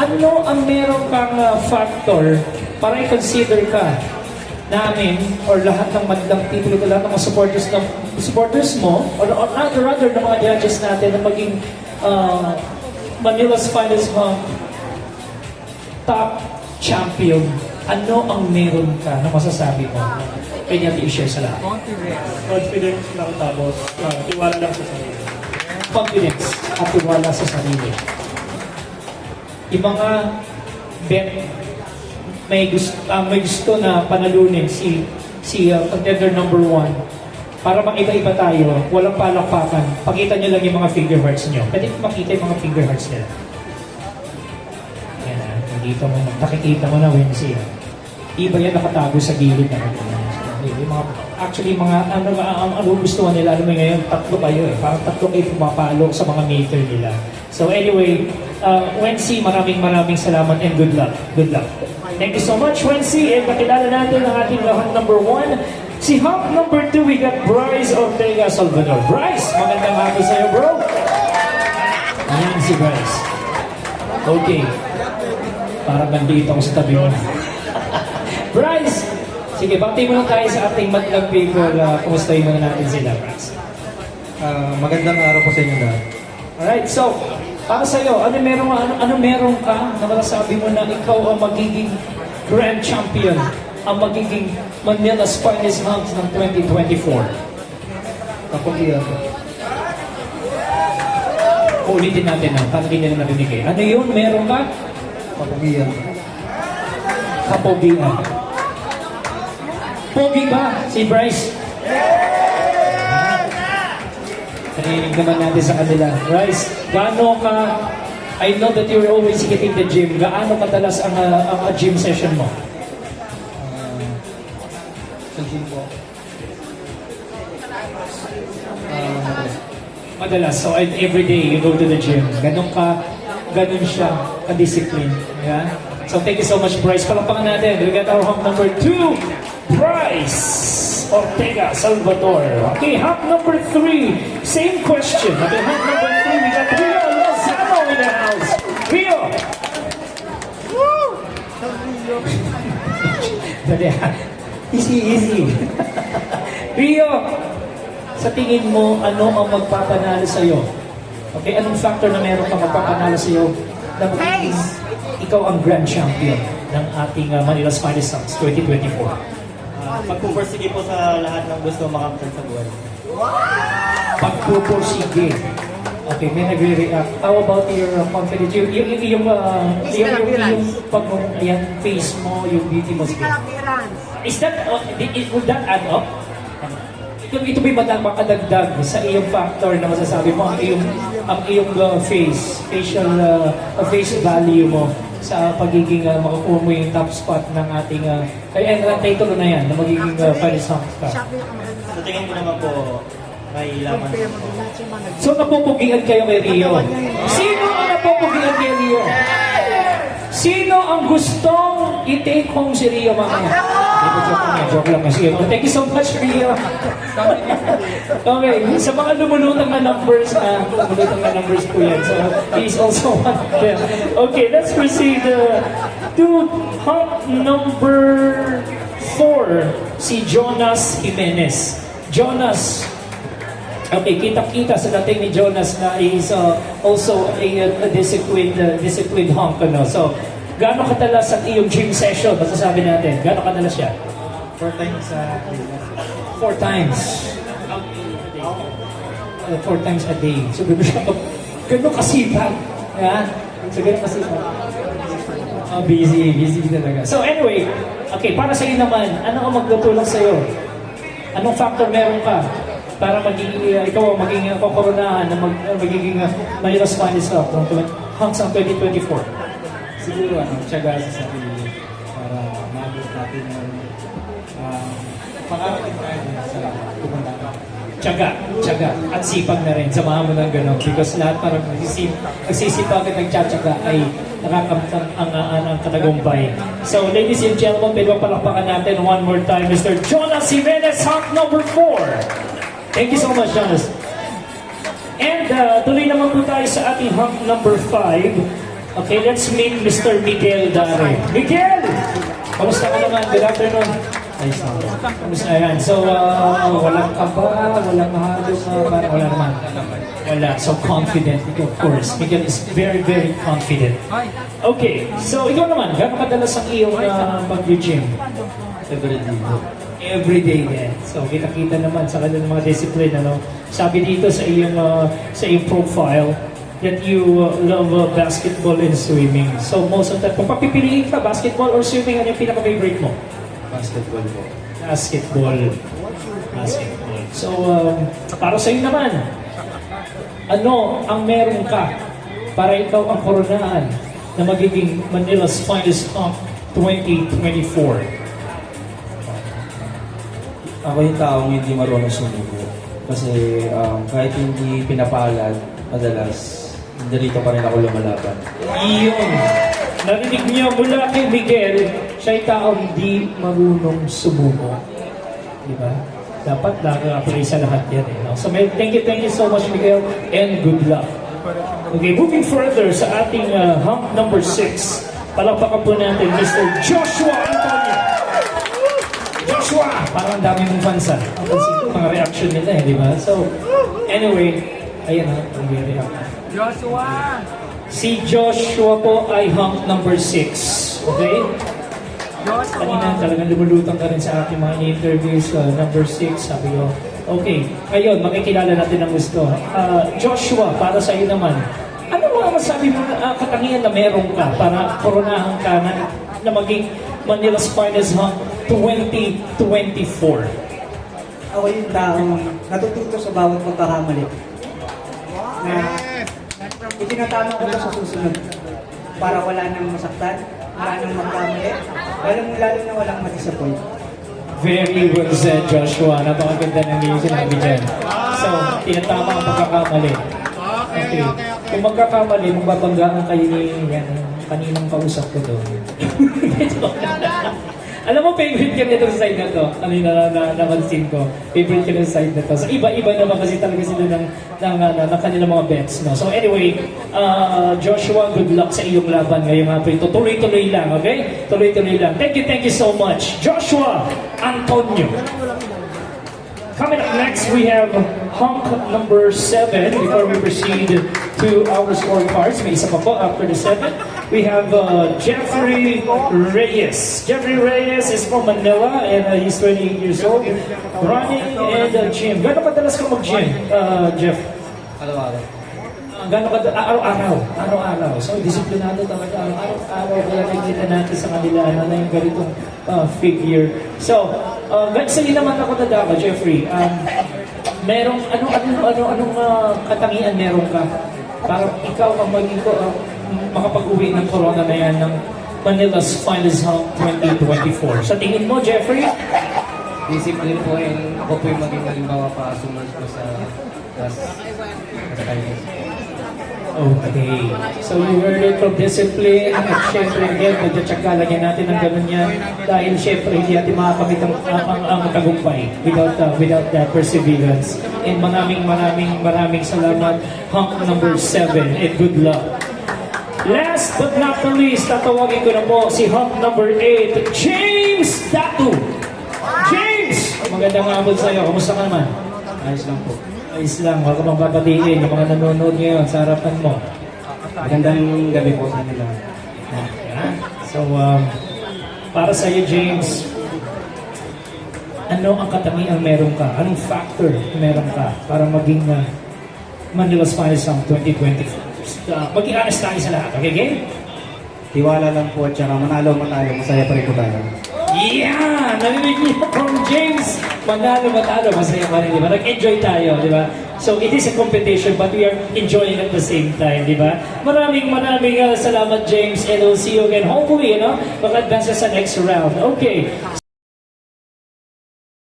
Ano ang meron kang factor para i-consider ka namin or lahat ng madlang people ko, lahat ng mga supporters mo or rather ng mga judges natin na maging Manila's Finest Hunk top champion? Ano ang meron ka na masasabi mo? Pwede natin i-share sa lahat. Confidence lang, tapos tiwala lang sa sarili. Confidence at tiwala sa sarili. Yung mga bet may gusto na panalunin si contender number 1 para makita-iba tayo, walang palakpakan. Pakita nyo lang yung mga finger hearts nyo. Pwede makita yung mga finger hearts nila. Yan, nakikita mo na Wednesday. Iba yan nakatago sa gilid na ang gusto nila, alam mo ngayon, tatlo kayo eh. Parang tatlo kayo pumapalo sa mga meter nila. So anyway, Wency, maraming salamat and good luck. Good luck. Thank you so much, Wency. And pakilala natin ang ating hunk number 1. Si hunk number 2, we got Bryce Ortega Salvador. Bryce, magandang hapon sa'yo, bro. Ayan si Bryce. Okay. Parang nandito ako sa tabi mo. Bryce, sige, bati mo lang tayo sa ating madlang people. Kumustahin muna natin sila, Bryce. Magandang araw po sa inyo lahat. Alright, so, para sa'yo, ano meron ka na masasabi mo na ikaw ang magiging grand champion, ang magiging Manila's Finest Hunks ng 2024? Kapugian po. Ulitin natin na, para hindi nila narinig eh. Ano yun? Meron ka? Kapugian. Kapogian. Pogi ba si Bryce? Narinig naman natin sa kanila. Bryce, gaano ka, I know that you're always hitting the gym. Gaano kadalas ang gym session mo? Sa gym po. Madalas. So every day you go to the gym. Ganun siya, ka-discipline. Yeah? So thank you so much, Bryce. Palakpakan natin. We got our hunk number 2, Bryce Ortega Salvador. Okay, hunk number 3, same question. Okay, hunk number 3, we got Rio Lozano in the house. Rio! Dali, easy. Rio, sa tingin mo, ano ang magpapanalo sa'yo? Okay, anong factor na meron kang magpapanalo sa'yo na magiging ikaw ang grand champion ng ating Manila's Finest Hunks 2024? Pagpupursige po sa lahat ng gusto makamtan sa buhay. Pagpupursige. Okay, may nagre-react. How about your confidence? Yung face mo, yung beauty mo. Is that, would that add up? Ito ba makadagdag sa iyong factor na masasabi mo ang iyong face value mo sa pagiging makukuha mo yung top spot ng ating kaya ang title na yan na magiging Finest Hunks ka. Sa tingin ko naman po, may laman. So napupugian kayo kay Rio. Sino ang napupugian kay Rio? Sino ang gustong i-take home si Rio mamaya? Joke lang kasi. Thank you so much, Rio. Okay, sa mga lumulutang na numbers po yan. So, he's also one of them. Okay, let's proceed to hunk number 4, si Jonas Jimenez. Jonas, okay, kita-kita sa dating ni Jonas na is also a disciplined hunk. Ano? So, gaano kadalas ang iyong gym session? Masasabi natin, gaano kadalas siya? 4 times sa 4 times. 4 times a day. So, gano'n kasipag. Yeah? So, gano'n kasipag. Busy talaga. So, anyway, okay, para sa iyo naman, ano ang magtutulong sa iyo? Anong factor meron ka para ikaw ang maging kokoronahan na magiging Manila's Finest Hunks ng 2024? siguro tiyaga sa sarili para maabot natin yung pangarating tayo sa pumunta. Tiyaga at sipag na rin. Samahan mo ng gano'n because lahat parang nagsisipag at nagtsatsaga ay nakakamtan ang katagumpay. So, ladies and gentlemen, pwede palakpakan natin one more time, Mr. Jonas Jimenez, hunk number 4. Thank you so much, Jonas. And tuloy naman po tayo sa ating hunk number 5. Okay, let's meet Mr. Miguel Dare. Miguel! Kamusta ka naman? Good afternoon. Ayos na. Kamusta yan? So, walang kaba, walang mahalong, parang wala naman. Wala. So, confident, of course. Miguel is very, very confident. Okay, so ikaw naman, gano'ng kadalas ang iyong mag-gym? Every day din. So, kita-kita naman sa kanilang mga discipline, ano? Sabi dito sa iyong profile, that you love basketball and swimming. So, most of the time, kung papipiliin ka, basketball or swimming, ano yung pinaka-favorite mo? Basketball po. Basketball. Basketball. So, para sa iyo naman, ano ang meron ka para ikaw ang koronahan na magiging Manila's Finest Hunk 2024? Ako yung taong hindi marunong sumuko. Kasi kahit hindi pinapalad, madalas, dito pa rin ako lumalaban. Iyon. Narinig niyo mula kay Miguel, siya ay taong hindi marunong sumuko. Diba? Dapat nakaka-apply sa lahat yan. Eh, no? So, thank you so much, Miguel, and good luck. Okay, moving further sa ating hump number 6. Palakpakan po natin, Mr. Joshua Antonio. Joshua! Parang ang dami mong fans, ah. Ang pansin ko, mga reaction nila, eh, di ba? So, anyway, ayan ha, ang react. Joshua! Si Joshua po ay hump number 6. Okay? Kanina talagang lumulutang ka rin sa aking mga interviews. Number 6, sabi ko. Okay, ngayon, makikilala natin ang gusto. Joshua, para sa iyo naman, ano mga masabi mo na katangian na meron ka para koronahan ka na maging Manila's Finest Hunk 2024? Ako yung taong natututo sa bawat pagkakamali. Na itinatama ko sa susunod para wala nang masaktan, wala nang magkamali, lalo na walang madisappoint. Very well said, Joshua. Napakaganda ng iyong sinabi dyan. So, tinatama ang pagkakamali. Okay. Kung magkakamali, magbabanggaan kayo ni kaninang kausap ko doon. Alam mo, favorite ka nito sa side na to. Kanina namansin ko. Favorite ka nito sa side na to. So, iba-iba naman kasi talaga sila ng kanilang mga bets. No? So, anyway, Joshua, good luck sa iyong laban ngayong hapon ito. Tuloy-tuloy lang, okay? Tuloy-tuloy lang. Thank you so much. Joshua Antonio. Coming up next, we have hunk number 7. Before we proceed to our scorecards, may isa pa po after the 7. We have Jeffrey Reyes. Jeffrey Reyes is from Manila and he's 28 years old. Running and gym. Gano'ng kadalas ka mag-gym, Jeff? Araw-araw. Gano'ng kadalas? Araw-araw. Araw-araw. So, disiplinado talaga. Araw-araw. Kaya nakikita natin sa kanila na yung ganitong figure. So, sa'yo naman ako nadaka, Jeffrey. Merong, anong katangian meron ka? Para ikaw ang maging makapag-uwi ng corona na yan ng Manila's Finest Hunk 2024. Sa tingin mo, Jeffrey? Discipline po and ako po yung maging halimbawa pa sumers ko sa finance. Okay. So you heard it from discipline. At syempre, again, magtsatsaga lagyan natin ng ganun yan. Dahil syempre, hindi natin makakamit ang tagumpay without that perseverance. And maraming salamat. Hunk number 7 and good luck. Last but not the least, tatawagin ko na po si hunk number 8, James Datu. James! Magandang hapon sa'yo. Kamusta ka naman? Ayos lang po. Ayos lang. Huwag ka bang babatiin yung mga nanonood ngayon sa harapan mo. Magandang gabi po sa nila. Yeah. So, para sa iyo, James, ano ang katangiang meron ka? Anong factor meron ka para maging Manila's Finest Hunk 2024? Maging honest tayo sa lahat. Okay, game? Tiwala lang po at saka manalo, masaya pa rin po tayo. Yeah! Narinig niyo from James. Manalo, masaya pa rin, di ba? Nag-enjoy tayo, di ba? So, it is a competition but we are enjoying at the same time, di ba? Maraming salamat, James, and we'll see you again. Hopefully, maka-advance sa next round. Okay.